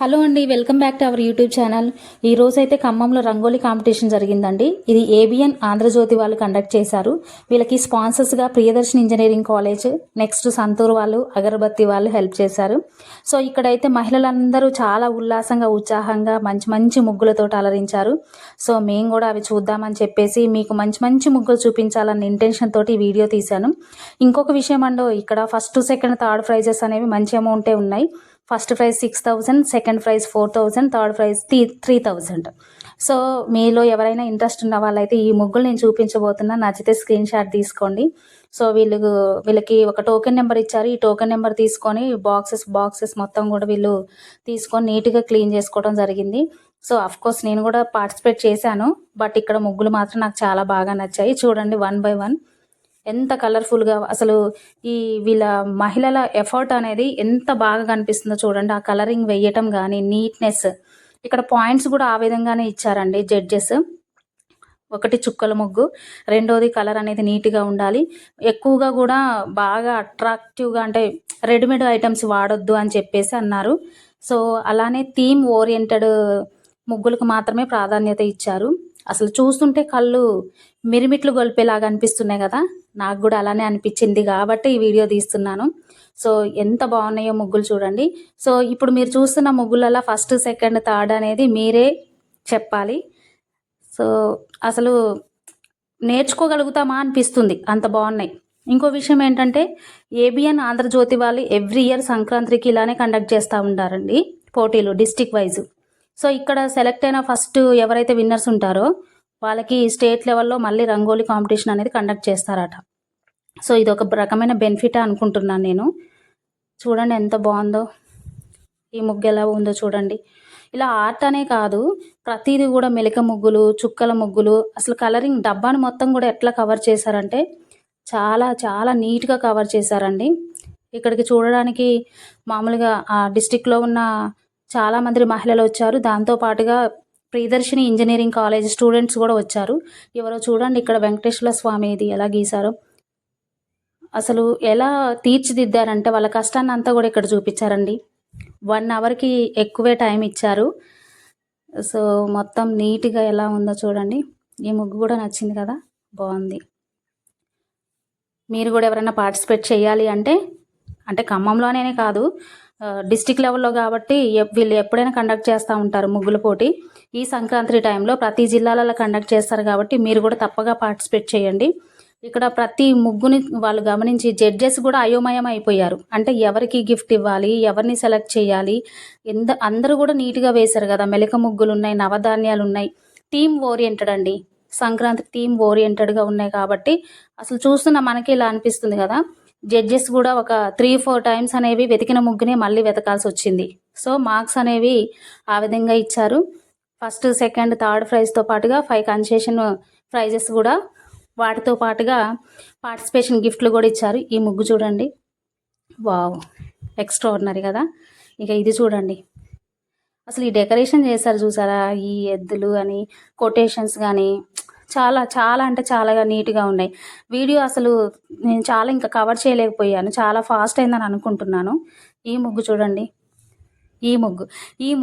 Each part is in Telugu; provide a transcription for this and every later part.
హలో అండి, welcome back to our YouTube channel. ఈ రోజు అయితే ఖమ్మంలో రంగోలీ కాంపిటీషన్ జరిగిందండి. ఇది ఏబిఎన్ ఆంధ్రజ్యోతి వాళ్ళు కండక్ట్ చేశారు. వీళ్ళకి స్పాన్సర్స్గా Priyadarshini engineering college, next Santoor వాళ్ళు, అగరబత్తి వాళ్ళు హెల్ప్ చేశారు. సో ఇక్కడైతే మహిళలందరూ చాలా ఉల్లాసంగా, ఉత్సాహంగా మంచి మంచి ముగ్గులతో అలరించారు. సో మేము కూడా అవి చూద్దామని చెప్పేసి మీకు మంచి మంచి ముగ్గులు చూపించాలన్న ఇంటెన్షన్ తోటి ఈ వీడియో తీశాను. ఇంకొక విషయం అండో, ఇక్కడ ఫస్ట్, సెకండ్, థర్డ్ ప్రైజెస్ అనేవి మంచి అమౌంటే ఉన్నాయి. First prize 6,000, second prize 4,000, third prize 3,000. So మీలో ఎవరైనా ఇంట్రెస్ట్ ఉన్న వాళ్ళైతే ఈ ముగ్గులు నేను చూపించబోతున్నా, నచ్చితే స్క్రీన్ షాట్ తీసుకోండి. సో వీళ్ళకి ఒక టోకెన్ నెంబర్ ఇచ్చారు. ఈ టోకెన్ నెంబర్ తీసుకొని బాక్సెస్ మొత్తం కూడా వీళ్ళు తీసుకొని నీట్గా క్లీన్ చేసుకోవడం జరిగింది. సో కోర్స్ నేను కూడా పార్టిసిపేట్ చేశాను. బట్ ఇక్కడ ముగ్గులు మాత్రం నాకు చాలా బాగా నచ్చాయి. చూడండి, 1 by 1 ఎంత కలర్ఫుల్గా, అసలు ఈ వీళ్ళ మహిళల ఎఫర్ట్ అనేది ఎంత బాగా కనిపిస్తుందో చూడండి. ఆ కలరింగ్ వేయటం కానీ, నీట్నెస్, ఇక్కడ పాయింట్స్ కూడా ఆ విధంగానే ఇచ్చారండి జడ్జెస్. ఒకటి చుక్కల ముగ్గు, రెండోది కలర్ అనేది నీట్గా ఉండాలి, ఎక్కువగా కూడా బాగా అట్రాక్టివ్గా, అంటే రెడీమేడ్ ఐటమ్స్ వాడొద్దు అని చెప్పేసి అన్నారు. సో అలానే థీమ్ ఓరియంటెడ్ ముగ్గులకు మాత్రమే ప్రాధాన్యత ఇచ్చారు. అసలు చూస్తుంటే కళ్ళు మిరిమిట్లు గొలిపేలాగా అనిపిస్తున్నాయి కదా, నాకు కూడా అలానే అనిపించింది కాబట్టి ఈ వీడియో తీస్తున్నాను. సో ఎంత బాగున్నాయో ముగ్గులు చూడండి. సో ఇప్పుడు మీరు చూస్తున్న ముగ్గులలో ఫస్ట్, సెకండ్, థర్డ్ అనేది మీరే చెప్పాలి. సో అసలు నేర్చుకోగలుగుతామా అనిపిస్తుంది, అంత బాగున్నాయి. ఇంకో విషయం ఏంటంటే, ఏబిఎన్ ఆంధ్రజ్యోతి వాళ్ళు ఎవ్రీ ఇయర్ సంక్రాంతికి ఇలానే కండక్ట్ చేస్తూ ఉంటారండి పోటీలు, డిస్టిక్ వైజ్. సో ఇక్కడ సెలెక్ట్ అయిన ఫస్ట్ ఎవరైతే విన్నర్స్ ఉంటారో వాళ్ళకి స్టేట్ లెవెల్లో మళ్ళీ రంగోలీ కాంపిటీషన్ అనేది కండక్ట్ చేస్తారట. సో ఇది ఒక రకమైన బెనిఫిట్ అనుకుంటున్నాను నేను. చూడండి ఎంత బాగుందో, ఈ ముగ్గు ఎలా ఉందో చూడండి. ఇలా ఆర్ట్ అనే కాదు, ప్రతిదీ కూడా మెలిక ముగ్గులు, చుక్కల ముగ్గులు, అసలు కలరింగ్ డబ్బాను మొత్తం కూడా ఎట్లా కవర్ చేశారంటే చాలా చాలా నీట్గా కవర్ చేశారండి. ఇక్కడికి చూడడానికి మామూలుగా ఆ డిస్టిక్లో ఉన్న చాలామంది మహిళలు వచ్చారు. దాంతోపాటుగా ప్రియదర్శిని ఇంజనీరింగ్ కాలేజ్ స్టూడెంట్స్ కూడా వచ్చారు. ఎవరో చూడండి, ఇక్కడ వెంకటేశ్వర స్వామి ఇది ఎలా గీశారో, అసలు ఎలా తీర్చిదిద్దారంటే వాళ్ళ కష్టాన్ని అంతా కూడా ఇక్కడ చూపించారండి. 1 అవర్కి ఎక్కువే టైం ఇచ్చారు. సో మొత్తం నీట్గా ఎలా ఉందో చూడండి. ఈ ముగ్గు కూడా నచ్చింది కదా, బాగుంది. మీరు కూడా ఎవరైనా పార్టిసిపేట్ చేయాలి అంటే ఖమ్మంలోనే కాదు, డిస్టిక్ లెవెల్లో కాబట్టి వీళ్ళు ఎప్పుడైనా కండక్ట్ చేస్తూ ఉంటారు ముగ్గుల పోటీ. ఈ సంక్రాంతి టైంలో ప్రతి జిల్లాలలో కండక్ట్ చేస్తారు కాబట్టి మీరు కూడా తప్పగా పార్టిసిపేట్ చేయండి. ఇక్కడ ప్రతి ముగ్గుని వాళ్ళు గమనించి జడ్జెస్ కూడా అయోమయం అయిపోయారు. అంటే ఎవరికి గిఫ్ట్ ఇవ్వాలి, ఎవరిని సెలెక్ట్ చేయాలి, అందరూ కూడా నీట్గా వేశారు కదా. మెలిక ముగ్గులు ఉన్నాయి, నవధాన్యాలు ఉన్నాయి, థీమ్ ఓరియంటెడ్ అండి. సంక్రాంతి థీమ్ ఓరియంటెడ్గా ఉన్నాయి కాబట్టి అసలు చూస్తున్న మనకి ఇలా అనిపిస్తుంది కదా. జడ్జెస్ కూడా ఒక 3-4 టైమ్స్ అనేవి వెతికిన ముగ్గునే మళ్ళీ వెతకాల్సి వచ్చింది. సో మార్క్స్ అనేవి ఆ విధంగా ఇచ్చారు. ఫస్ట్, సెకండ్, థర్డ్ ప్రైజ్తో పాటుగా 5 కన్సెషన్ ప్రైజెస్ కూడా, వాటితో పాటుగా పార్టిసిపేషన్ గిఫ్ట్లు కూడా ఇచ్చారు. ఈ ముగ్గు చూడండి, వావ్, ఎక్స్ట్రాడినరీ కదా. ఇక ఇది చూడండి, అసలు ఈ డెకరేషన్ చేశారు చూసారా, ఈ ఎద్దులు అని, కొటేషన్స్ కానీ చాలా చాలా అంటే చాలా నీట్గా ఉన్నాయి. వీడియో అసలు నేను చాలా ఇంకా కవర్ చేయలేకపోయాను, చాలా ఫాస్ట్ అయిందని అనుకుంటున్నాను. ఈ ముగ్గు చూడండి, ఈ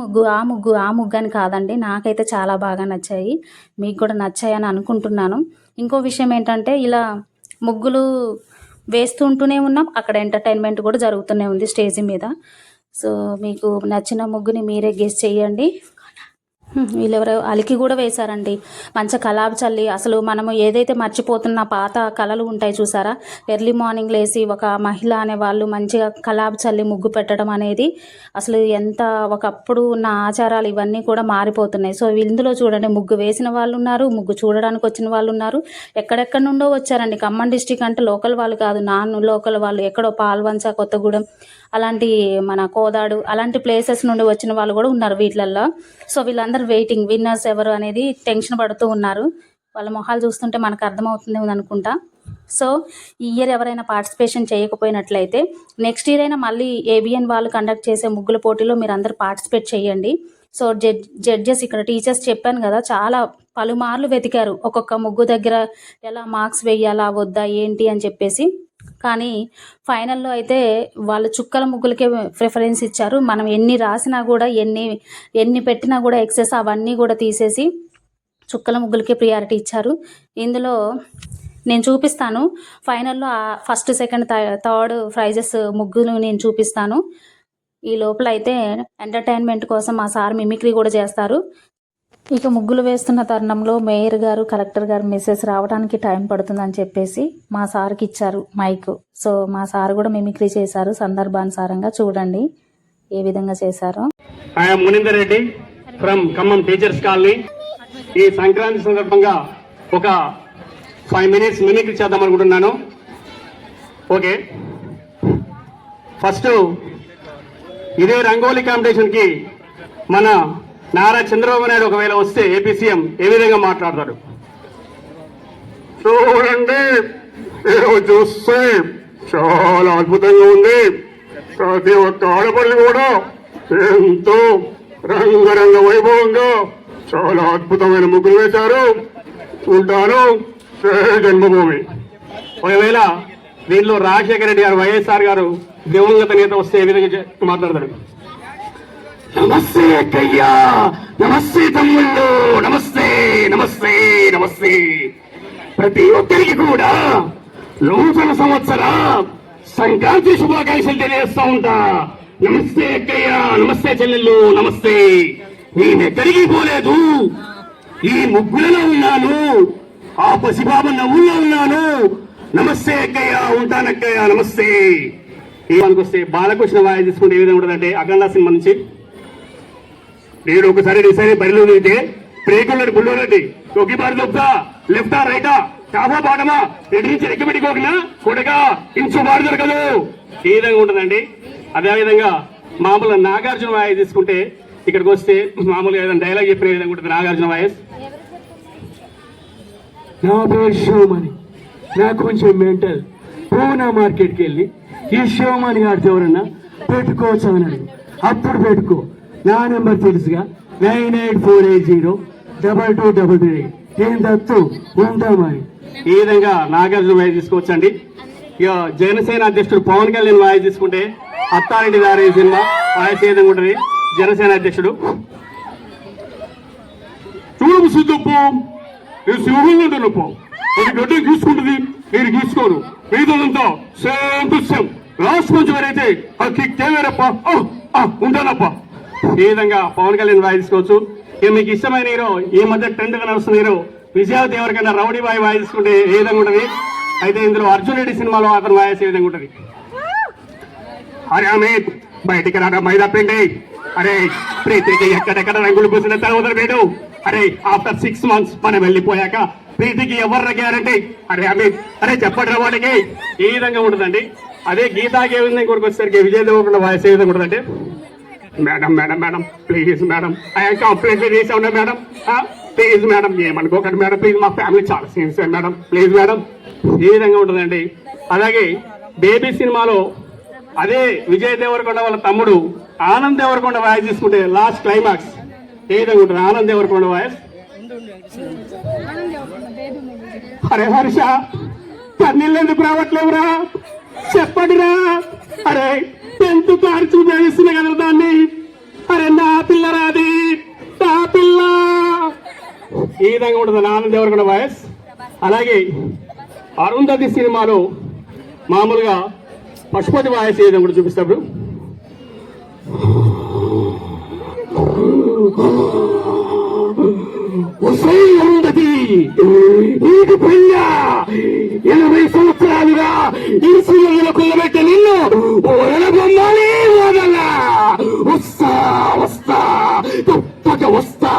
ముగ్గు ఆ ముగ్గు అని కాదండి, నాకైతే చాలా బాగా నచ్చాయి. మీకు కూడా నచ్చాయని అనుకుంటున్నాను. ఇంకో విషయం ఏంటంటే, ఇలా ముగ్గులు వేస్తుంటూనే ఉన్నాం, అక్కడ ఎంటర్టైన్మెంట్ కూడా జరుగుతూనే ఉంది స్టేజ్ మీద. సో మీకు నచ్చిన ముగ్గుని మీరే గెస్ చేయండి. వీళ్ళెవరో అలికి కూడా వేశారండి, మంచిగా కలాబ్ చల్లి. అసలు మనము ఏదైతే మర్చిపోతున్న పాత కళలు ఉంటాయి చూసారా, ఎర్లీ మార్నింగ్ లేసి ఒక మహిళ అనే వాళ్ళు మంచిగా కలాబ్ చల్లి ముగ్గు పెట్టడం అనేది అసలు ఎంత ఒకప్పుడు ఉన్న ఆచారాలు ఇవన్నీ కూడా మారిపోతున్నాయి. సో ఇందులో చూడండి, ముగ్గు వేసిన వాళ్ళు ఉన్నారు, ముగ్గు చూడడానికి వచ్చిన వాళ్ళు ఉన్నారు, ఎక్కడెక్కడ నుండో వచ్చారండి. ఖమ్మం డిస్టిక్ అంటే లోకల్ వాళ్ళు కాదు, నాన్ లోకల్ వాళ్ళు, ఎక్కడో పాల్వంచ, కొత్తగూడెం, అలాంటి మన కోదాడు, అలాంటి ప్లేసెస్ నుండి వచ్చిన వాళ్ళు కూడా ఉన్నారు వీటిలల్లో. సో వీళ్ళందరూ వెయిటింగ్, విన్నర్స్ ఎవరు అనేది టెన్షన్ పడుతూ ఉన్నారు. వాళ్ళ మొహాలు చూస్తుంటే మనకు అర్థమవుతుంది అనుకుంటా. సో ఈ ఇయర్ ఎవరైనా పార్టిసిపేషన్ చేయకపోయినట్లయితే నెక్స్ట్ ఇయర్ అయినా మళ్ళీ ఏబిఎన్ వాళ్ళు కండక్ట్ చేసే ముగ్గుల పోటీలో మీరు అందరూ పార్టిసిపేట్ చేయండి. సో జడ్జెస్, ఇక్కడ టీచర్స్ చెప్పాను కదా, చాలా పలుమార్లు వెతికారు ఒక్కొక్క ముగ్గు దగ్గర ఎలా మార్క్స్ వేయాలా వద్దా ఏంటి అని చెప్పేసి. కానీ ఫైనల్లో అయితే వాళ్ళు చుక్కల ముగ్గులకే ప్రిఫరెన్స్ ఇచ్చారు. మనం ఎన్ని రాసినా కూడా ఎన్ని పెట్టినా కూడా ఎక్సెస్ అవన్నీ కూడా తీసేసి చుక్కల ముగ్గులకే ప్రియారిటీ ఇచ్చారు. ఇందులో నేను చూపిస్తాను ఫైనల్లో ఫస్ట్ సెకండ్ థర్డ్ ప్రైజెస్ ముగ్గులు నేను చూపిస్తాను. ఈ లోపల అయితే ఎంటర్టైన్మెంట్ కోసం మా సార్ మిమిక్రీ కూడా చేస్తారు. ఇక ముగ్గులు వేస్తున్న తరుణంలో మేయర్ గారు కలెక్టర్ గారు మెసేజ్ రావడానికి టైం పడుతుందని చెప్పేసి మా సార్కి ఇచ్చారు మైక్. సో మా సార్ కూడా మిమిక్రీ చేశారు. సందర్భానుసారంగా చూడండి ఏ విధంగా చేశారో. I'm Muninder Reddy from Khammam teachers colony. ఈ సంక్రాంతి సందర్భంగా ఒక 5 minutes మిమిక్రీ చేద్దాం అనుకుంటున్నాను. ఓకే, ఫస్ట్ ఇదే రంగోలీ కాంపిటీషన్ కి మన నారా చంద్రబాబు నాయుడు ఒకవేళ వస్తే ఏపీ సీఎం ఏ విధంగా మాట్లాడతాడు చూడండి. చూస్తే చాలా అద్భుతంగా ఉంది. ప్రతి ఒక్క ఆడపల్లి కూడా ఎంతో రంగరంగ వైభవంగా చాలా అద్భుతమైన ముగ్గులు వేశారు. చూడ్డాను జన్మభూమి. ఒకవేళ దీనిలో రాజశేఖర రెడ్డి గారు వైఎస్ఆర్ గారు దివంగత నేత వస్తే ఏ విధంగా మాట్లాడతాడు. నమస్తే అక్కయ్యా, నమస్తే తమ్ముళ్ళు, నమస్తే నమస్తే నమస్తే. ప్రతి ఒక్కరికి కూడా నూతన సంవత్సర సంక్రాంతి శుభాకాంక్షలు తెలియజేస్తా ఉంటా. నమస్తే అక్కయ్య, నమస్తే చెల్లెళ్ళు, నమస్తే. నేనెక్కడికి పోలేదు, ఈ ముగ్గులలో ఉన్నాను, ఆ పసిబాబ నవ్వుల్లో ఉన్నాను. నమస్తే అక్కయ్య, ఉంటానక్కయ్య, నమస్తే. ఏమనికి వస్తే బాలకృష్ణ వాయిస్ తీసుకుంటే ఏ విధంగా ఉంటుందంటే అఖండ సినిమా నుంచి నేను ఒకసారి డిసైడ్ బరిలో అయితే బ్రేకులని బుల్లోనండి ఒకే బారి దొబ్బా లెఫ్టా రైటా టాపా బాటమా రెడ్డి నుంచి రెక్కబెట్టుకోకుండా కొడగా ఇంచు బారు దొరకదు. ఏ విధంగా ఉంటుందండి. అదేవిధంగా మామూలుగా నాగార్జున వాయిస్ తీసుకుంటే ఇక్కడికి వస్తే మామూలుగా ఏదైనా డైలాగ్ చెప్పిన విధంగా ఉంటుంది నాగార్జున వాయిస్. నా పేరు శివమణి, నాకు కొంచెం మెంటల్. పూనా మార్కెట్కి వెళ్ళి ఈ శివమణి గారితో ఎవరన్నా పెట్టుకోవచ్చు అన్నాడు. అప్పుడు పెట్టుకో, నా నెంబర్ తెలుసుగా 9848022238. ఏం దత్తు ఉంటామని. ఈ విధంగా నాగార్జున వాయిస్ తీసుకోవచ్చండి. ఇక జనసేన అధ్యక్షుడు పవన్ కళ్యాణ్ వాయిస్ తీసుకుంటే అత్తారెడ్డి దారి సినిమా వాయిస్ ఏ విధంగా ఉంటుంది. జనసేన అధ్యక్షుడు చూడు సిద్ధప్పు, నేను సింహంగా ఉంటున్నప్పు, అది గడ్డ గీసుకుంటుంది, నేను గీసుకోను, మీదంతా సేమ్ టు సేమ్. లాస్ట్ కొంచెం అయితే ఆ కిక్ తేవేరప్ప ఉంటానప్ప. ఈ విధంగా పవన్ కళ్యాణ్ వాయిస్ తీసుకోవచ్చు. ఇక మీకు ఇష్టమైన హీరో ఈ మధ్య ట్రెండ్ గా నడుస్తున్న hero Vijay Devarakonda rowdy boy voice తీసుకుంటే ఏ విధంగా ఉంటుంది. అయితే ఇందులో అర్జున్ రెడ్డి సినిమాలో అతని వాయిస్ ఏ విధంగా ఉంటుంది. అరే అమిత్ బయటికి రాగా మైదా పిండి, అరే ప్రీతికి ఎక్కడెక్కడ రంగులు పూసిన తర్వాత వేడు, అరే ఆఫ్టర్ 6 months మనం వెళ్ళిపోయాక ప్రీతికి ఎవరు గ్యారంటీ, అరే అమిత్ అరే చెప్పండి రా వాళ్ళకి. ఈ విధంగా ఉంటుందండి. అదే గీతాకి ఏ విధంగా ఇంకొకరికి వచ్చేసరికి విజయ్ దేవరకొండ వాయిస్ ఏ విధంగా ఉంటుందంటే madam madam madam please madam I'm complaint చేసా ఉన్నా మేడం, ప్లీజ్ మేడం ఏమనుకోకండి మేడం, ప్లీజ్ మా ఫ్యామిలీ చాలా సిన్సియర్ మేడం, ప్లీజ్ మేడం. ఈ విధంగా ఉంటుందండి. అలాగే బేబీ సినిమాలో అదే విజయ్ దేవరకొండ వాళ్ళ తమ్ముడు ఆనంద్ దేవరకొండ వాయిస్ తీసుకుంటే లాస్ట్ క్లైమాక్స్ ఏ విధంగా ఉంటుంది. ఆనంద్ దేవరకొండ వాయిస్, అరే హర్ష కన్నీళ్ళు ఎందుకు రావట్లేవురా చెప్పండిరా, అరే 10th క్లాస్ చూపిస్తున్నా కదా దాన్ని, అరే నా పిల్ల రాది నా పిల్ల. ఈ విధంగా ఉంటుంది ఆనంద్ దేవరకొండ వాయిస్. అలాగే అరుంధతి సినిమాలో మామూలుగా పశుపతి వాయిస్ ఏ విధంగా కూడా చూపిస్తాడు. నీకు పెళ్ళ 80 సంవత్సరాలుగా ఈ సీరియల్లో కొల్లబెట్టే నిన్ను బొమ్మాలి వదలా. వస్తా వస్తా తప్పక వస్తా,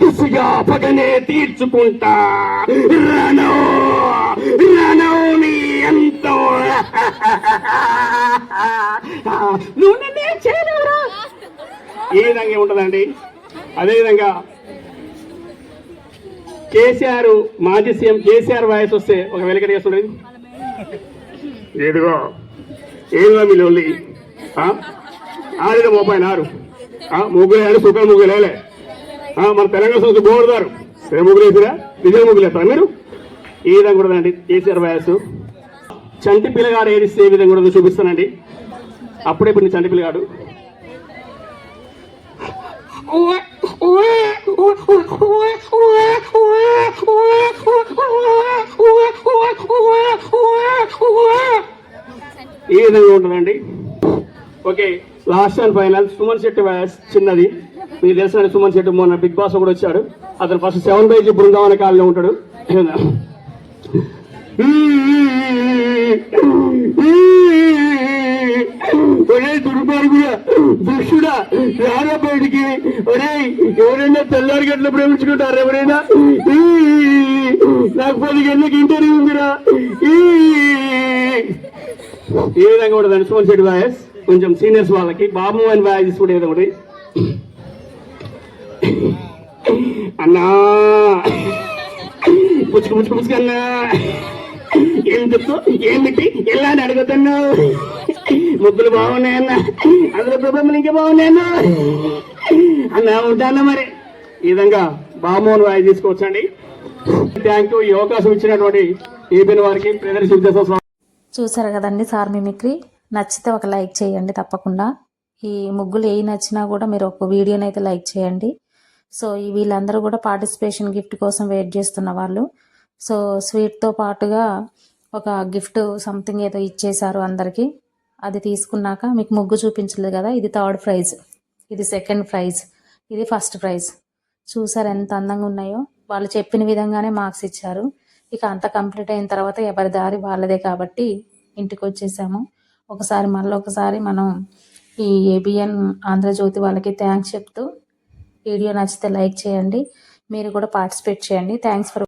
కిసుగా పగనే తీర్చుకుంటా. రనో రనో నీ ఎంతో నువ్వు నన్నే చేయలేవురా. ఈ విధంగా ఉంటుందండి. అదేవిధంగా కేసీఆర్ మాజీ సీఎం కేసీఆర్ వాయిస్ వస్తే ఒక వెలికటి చేస్తుండేది. ఏడుగో ఏడుగా మీ లొల్లి ఆడిన 36 ముగ్గులు వేయాలి, సుఖం ముగ్గులు వేయలే. మన తెలంగాణ సంస్థ గోడదారు ముగ్గులు వేసిరా, విజయ ముగ్గులు వేస్తారా మీరు. ఈ విధంగా కూడా అండి కేసీఆర్ వాయిస్. చంటి పిల్లగాడు ఏడిస్తే ఏ విధంగా కూడా చూపిస్తానండి. అప్పుడే ఇప్పుడు చంటి పిల్లగాడు ఈ విధంగా ఉంటుందండి. Okay, last and final Suman Shetty voice చిన్నది. మీకు తెలిసిన సుమన్ శెట్టి మొన్న బిగ్ బాస్ కూడా వచ్చాడు. అతను ఫస్ట్ 7 పేజీ బృందావన కాలంలో ఉంటాడు. ఒరే దుర్మార్గుడా, దుష్టుడా, రారా బయటికి. ఒరే ఎవరైనా తెల్లారి గట్ల ప్రేమించుకుంటారు ఎవరైనా? నాకు 10 గంటలకు ఇంటర్వ్యూ ఉందిరా. ఏ విధంగా ఉండదండి సుమన్ శెట్టి వాయిస్. కొంచెం సీనియర్స్ వాళ్ళకి బాబు అని వాయిస్ కూడా ఏదో ఒకటి. అన్నా పుచ్చుకు పుచ్చుకు పుచ్చుకన్నా ఎందుకు ఏమిటి ఎలా అని అడుగుతున్నావు? ముగ్గులు బాగున్నాయన్నా, అందులో ప్రభుత్వం ఇంకా బాగున్నాయన్నా అన్నా. ఉంటానా మరి. ఈ విధంగా బామోహన్ వాయిస్ తీసుకోవచ్చండి. Thank you. ఈ అవకాశం ఇచ్చినటువంటి ఏపీఎన్ వారికి ప్రదర్శించేస్తాం. చూసారు కదండి సార్ మిమిక్రీ. నచ్చితే ఒక లైక్ చేయండి తప్పకుండా. ఈ ముగ్గులు ఏ నచ్చినా కూడా మీరు ఒక వీడియోని అయితే లైక్ చేయండి. సో వీళ్ళందరూ కూడా పార్టిసిపేషన్ గిఫ్ట్ కోసం వెయిట్ చేస్తున్న వాళ్ళు. సో స్వీట్తో పాటుగా ఒక గిఫ్ట్ సంథింగ్ ఏదో ఇచ్చేశారు అందరికీ. అది తీసుకున్నాక మీకు ముగ్గు చూపించలేదు కదా, ఇది 3rd ప్రైజ్, ఇది 2nd ప్రైజ్, ఇది 1st ప్రైజ్. చూసారు ఎంత అందంగా ఉన్నాయో. వాళ్ళు చెప్పిన విధంగానే మార్క్స్ ఇచ్చారు. ఇక అంత కంప్లీట్ అయిన తర్వాత ఎవరి దారి వాళ్ళదే కాబట్టి ఇంటికి వచ్చేసాము. మళ్ళొకసారి మనం ఈ ఏబిఎన్ ఆంధ్రజ్యోతి వాళ్ళకి థ్యాంక్స్ చెప్తూ, వీడియో నచ్చితే లైక్ చేయండి, మీరు కూడా పార్టిసిపేట్ చేయండి. Thanks for